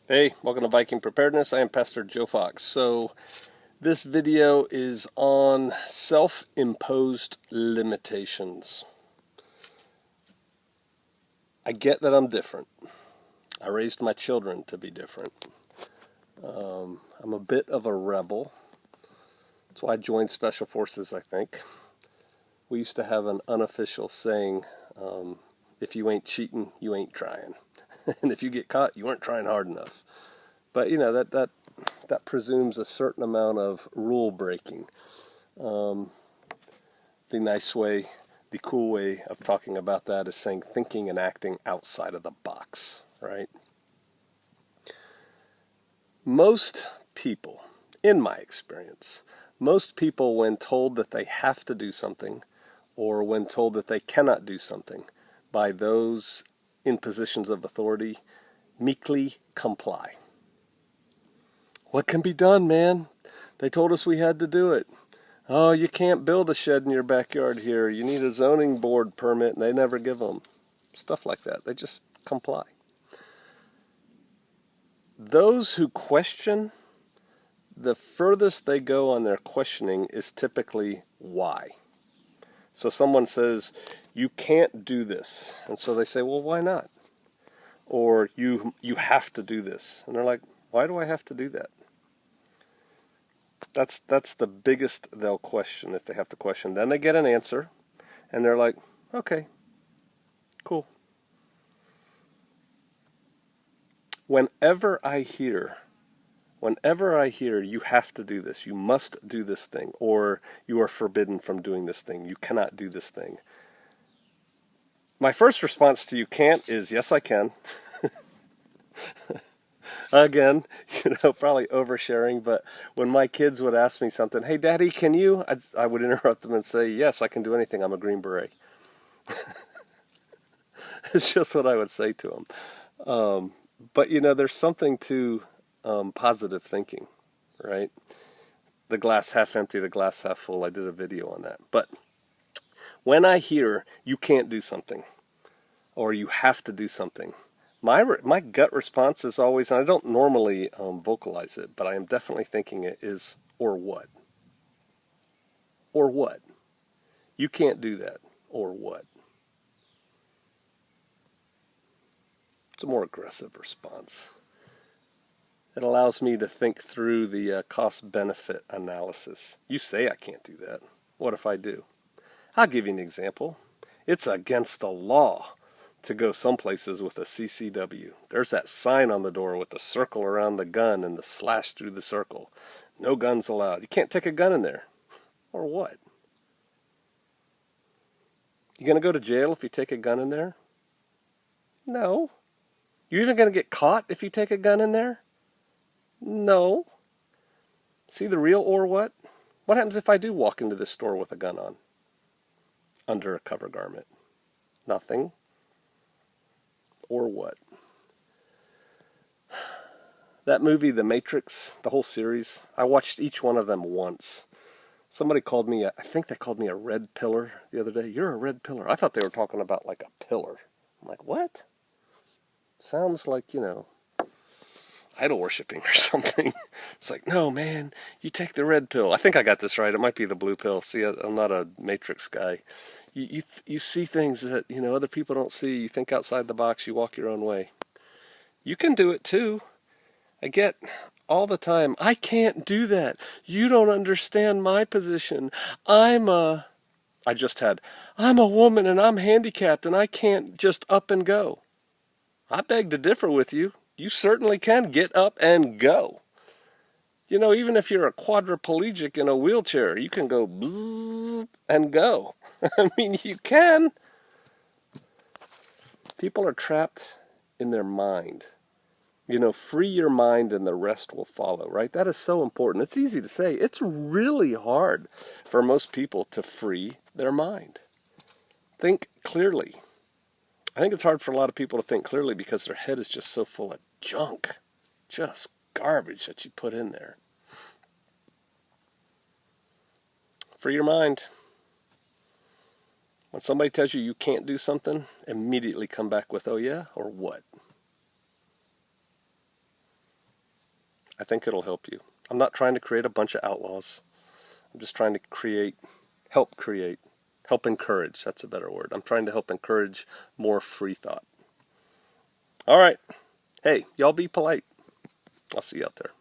Hey, welcome to Viking Preparedness. I am Pastor Joe Fox. So this video is on self-imposed limitations. I get that I'm different. I raised my children to be different. I'm a bit of a rebel. That's why I joined Special Forces, I think. We used to have an unofficial saying, if you ain't cheating, you ain't trying. And if you get caught, you weren't trying hard enough. But you know, that presumes a certain amount of rule breaking. The nice way, the cool way of talking about that is saying thinking and acting outside of the box, right? Most people, in my experience, most people when told that they have to do something or when told that they cannot do something by those in positions of authority, meekly comply. What can be done, man? They told us we had to do it. Oh, you can't build a shed in your backyard here. You need a zoning board permit, and they never give them. Stuff like that. They just comply. Those who question, the furthest they go on their questioning is typically why. So someone says, you can't do this. And so they say, well, why not? Or you have to do this. And they're like, why do I have to do that? That's the biggest they'll question if they have to question. Then they get an answer, and they're like, okay, cool. Whenever I hear you have to do this, you must do this thing, or you are forbidden from doing this thing, you cannot do this thing, my first response to you can't is, yes, I can. Again, probably oversharing, but when my kids would ask me something, hey, Daddy, can you? I would interrupt them and say, yes, I can do anything. I'm a Green Beret. It's just what I would say to them. But, there's something to positive thinking, right? The glass half empty, the glass half full. I did a video on that. But when I hear you can't do something or you have to do something, my gut response is always, and I don't normally vocalize it, but I am definitely thinking it is, or what? Or what? You can't do that, or what? It's a more aggressive response. It allows me to think through the cost-benefit analysis. You say I can't do that. What if I do? I'll give you an example. It's against the law to go some places with a CCW. There's that sign on the door with the circle around the gun and the slash through the circle. No guns allowed. You can't take a gun in there. Or what? You going to go to jail if you take a gun in there? No. You even going to get caught if you take a gun in there? No. See the real or what? What happens if I do walk into this store with a gun on? Under a cover garment? Nothing. Or what? That movie, The Matrix, the whole series, I watched each one of them once. Somebody called me, I think they called me a red pillar the other day. You're a red pillar. I thought they were talking about like a pillar. I'm like, what? Sounds like, idol worshiping or something. It's like, no, man, you take the red pill. I think I got this right. It might be the blue pill. See, I'm not a Matrix guy. You see things that, other people don't see. You think outside the box. You walk your own way. You can do it too. I get all the time, I can't do that. You don't understand my position. I'm a woman and I'm handicapped and I can't just up and go. I beg to differ with you. You certainly can get up and go. Even if you're a quadriplegic in a wheelchair, you can go bzzz and go. I mean, you can. People are trapped in their mind. Free your mind and the rest will follow, right? That is so important. It's easy to say. It's really hard for most people to free their mind. Think clearly. I think it's hard for a lot of people to think clearly because their head is just so full of junk. Just garbage that you put in there. Free your mind. When somebody tells you you can't do something, immediately come back with, oh yeah, or what? I think it'll help you. I'm not trying to create a bunch of outlaws. I'm just trying to help encourage. That's a better word. I'm trying to help encourage more free thought. All right. Hey, y'all be polite. I'll see you out there.